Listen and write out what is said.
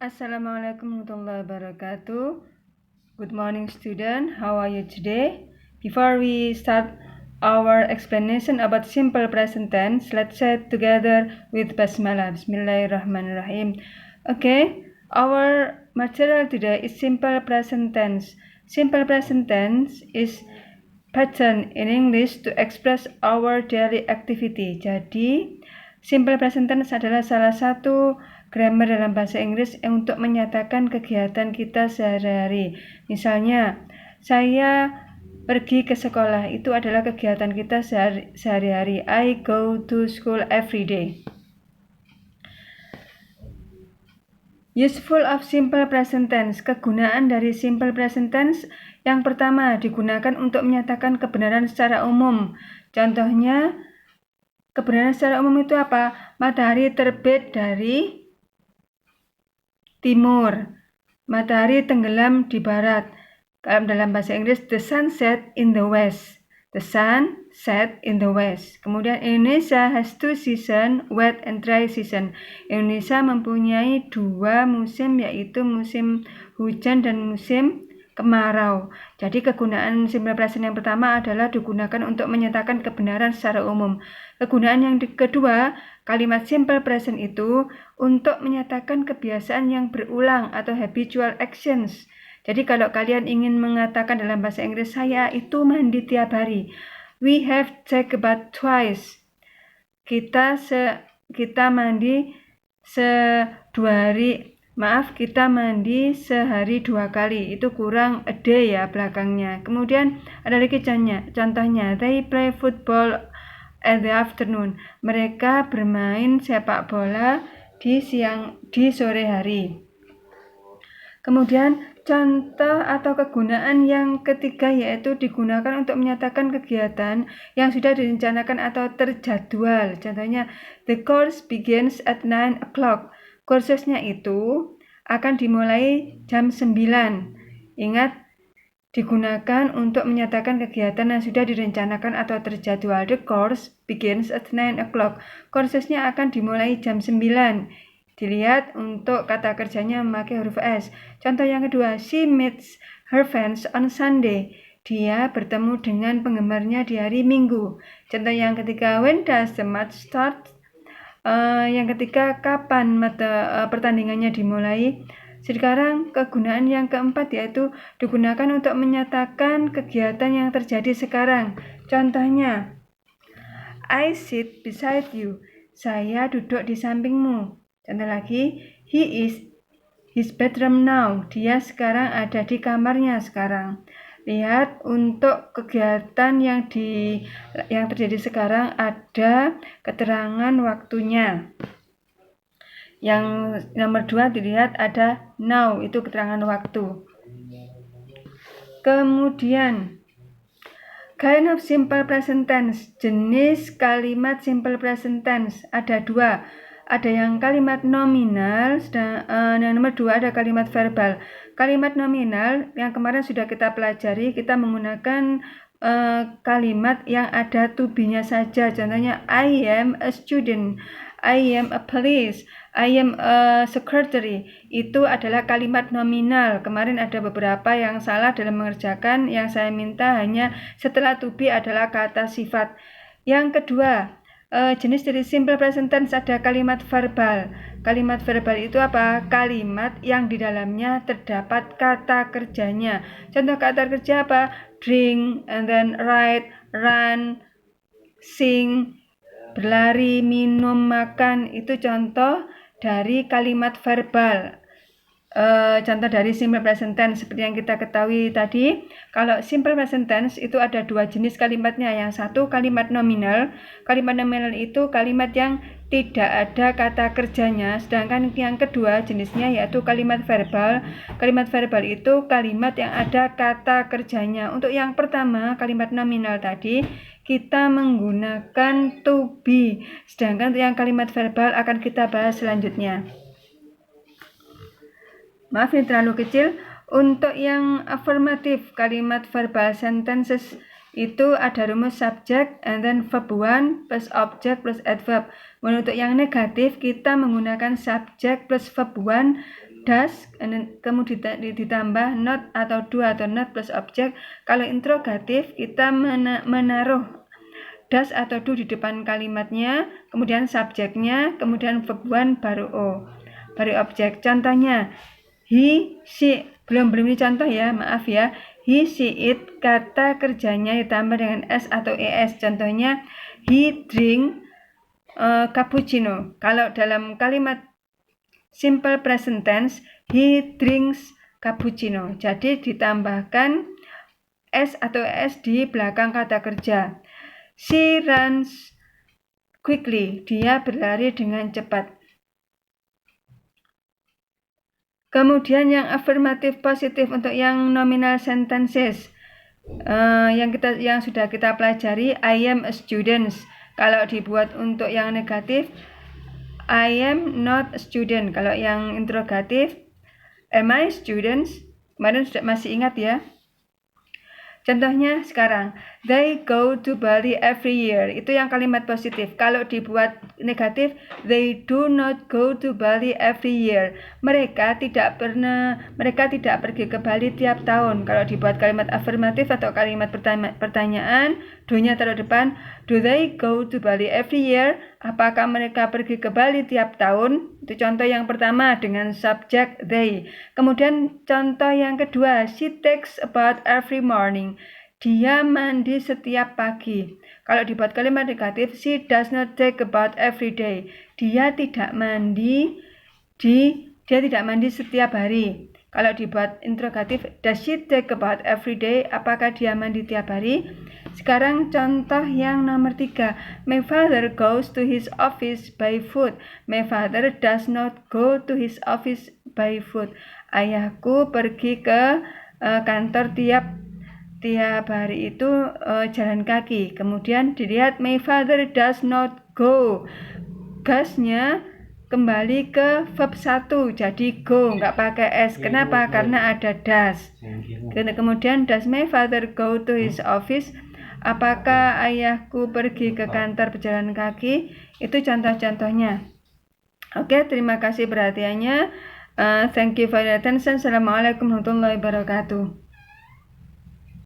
Assalamualaikum warahmatullahi wabarakatuh. Good morning student, how are you today? Before we start our explanation about simple present tense, let's say it together with Basmalah. Bismillahirrahmanirrahim. Okay, our material today is simple present tense. Simple present tense is pattern in English to express our daily activity. Jadi, simple present tense adalah salah satu grammar dalam bahasa Inggris untuk menyatakan kegiatan kita sehari-hari. Misalnya, saya pergi ke sekolah, itu adalah kegiatan kita sehari-hari. I go to school every day. Useful of simple present tense. Kegunaan dari simple present tense yang pertama, digunakan untuk menyatakan kebenaran secara umum. Contohnya, kebenaran secara umum itu apa? Matahari terbit dari timur, matahari tenggelam di barat. Kalau dalam bahasa Inggris, the sun set in the west. The sun set in the west. Kemudian Indonesia has two season, wet and dry season. Indonesia mempunyai dua musim, yaitu musim hujan dan musim kemarau. Jadi kegunaan simple present yang pertama adalah digunakan untuk menyatakan kebenaran secara umum. Kegunaan yang kedua, kalimat simple present itu untuk menyatakan kebiasaan yang berulang atau habitual actions. Jadi kalau kalian ingin mengatakan dalam bahasa Inggris, saya itu mandi tiap hari. We have take a bath twice. Kita mandi kita mandi sehari 2 kali. Itu kurang a day ya belakangnya. Kemudian ada lagi contohnya, they play football at the afternoon. Mereka bermain sepak bola di sore hari. Kemudian contoh atau kegunaan yang ketiga yaitu digunakan untuk menyatakan kegiatan yang sudah direncanakan atau terjadwal. Contohnya, the course begins at 9 o'clock. Kursnya itu akan dimulai jam 9. Ingat, digunakan untuk menyatakan kegiatan yang sudah direncanakan atau terjadwal. The course begins at 9 o'clock. Kursnya akan dimulai jam 9. Dilihat untuk kata kerjanya memakai huruf S. Contoh yang kedua, she meets her fans on Sunday. Dia bertemu dengan penggemarnya di hari Minggu. Contoh yang ketiga, when does the match start? Yang ketiga, kapan pertandingannya dimulai? Sekarang kegunaan yang keempat yaitu digunakan untuk menyatakan kegiatan yang terjadi sekarang. Contohnya, I sit beside you. Saya duduk di sampingmu. Contoh lagi, he is his bedroom now. Dia sekarang ada di kamarnya sekarang. Lihat untuk kegiatan yang terjadi sekarang ada keterangan waktunya. Yang nomor 2 dilihat ada now, itu keterangan waktu. Kemudian kind of simple present tense. Jenis kalimat simple present tense ada 2. Ada yang kalimat nominal, dan yang nomor 2 ada kalimat verbal. Kalimat nominal yang kemarin sudah kita pelajari, kita menggunakan kalimat yang ada to be-nya saja. Contohnya, I am a student, I am a police, I am a secretary. Itu adalah kalimat nominal. Kemarin ada beberapa yang salah dalam mengerjakan. Yang saya minta hanya setelah to be adalah kata sifat. Yang kedua, jenis dari simple present tense ada kalimat verbal. Kalimat verbal itu apa? Kalimat yang di dalamnya terdapat kata kerjanya. Contoh kata kerja apa? Drink, and then write, run, sing, berlari, minum, makan. Itu contoh dari kalimat verbal. Contoh dari simple present tense seperti yang kita ketahui tadi. Kalau simple present tense itu ada 2 jenis kalimatnya. Yang satu kalimat nominal. Kalimat nominal itu kalimat yang tidak ada kata kerjanya. Sedangkan yang kedua jenisnya yaitu kalimat verbal. Kalimat verbal itu kalimat yang ada kata kerjanya. Untuk yang pertama kalimat nominal tadi kita menggunakan to be. Sedangkan untuk yang kalimat verbal akan kita bahas selanjutnya. Maaf ini terlalu kecil. Untuk yang afirmatif, kalimat verbal sentences itu ada rumus subject and then verb 1 plus object plus adverb. Untuk yang negatif kita menggunakan subject plus verb 1 does, kemudian ditambah not atau do atau not plus objek. Kalau interrogatif kita menaruh does atau do di depan kalimatnya, kemudian subjeknya, kemudian verb one baru o, baru objek. Contohnya, he, she, belum ini contoh ya, maaf ya. He, she, it, kata kerjanya ditambah dengan s atau es. Contohnya, he drink cappuccino. Kalau dalam kalimat simple present tense, he drinks cappuccino. Jadi ditambahkan s atau es di belakang kata kerja. She runs quickly. Dia berlari dengan cepat. Kemudian yang afirmatif positif untuk yang nominal sentences. Yang sudah kita pelajari, I am a student. Kalau dibuat untuk yang negatif, I am not a student. Kalau yang interrogatif, am I students? Kemarin masih ingat ya. Contohnya sekarang, they go to Bali every year. Itu yang kalimat positif. Kalau dibuat negatif, they do not go to Bali every year. Mereka tidak pergi ke Bali tiap tahun. Kalau dibuat kalimat afirmatif atau kalimat pertanyaan, do-nya taruh depan. Do they go to Bali every year? Apakah mereka pergi ke Bali tiap tahun? Itu contoh yang pertama dengan subjek they. Kemudian contoh yang kedua, she takes a bath every morning. Dia mandi setiap pagi. Kalau dibuat kalimat negatif, she does not take a bath every day. Dia tidak mandi setiap hari. Kalau dibuat interrogatif, does she take a bath every day? Apakah dia mandi tiap hari? Sekarang contoh yang nomor 3. My father goes to his office by foot. My father does not go to his office by foot. Ayahku pergi ke kantor tiap hari itu jalan kaki. Kemudian dilihat my father does not go. Gasnya kembali ke verb 1, jadi go, nggak pakai s. Kenapa? Karena ada does. Kemudian does my father go to his office? Apakah ayahku pergi ke kantor berjalan kaki? Itu contoh-contohnya. Oke, terima kasih perhatiannya. Thank you for your attention. Assalamualaikum warahmatullahi wabarakatuh.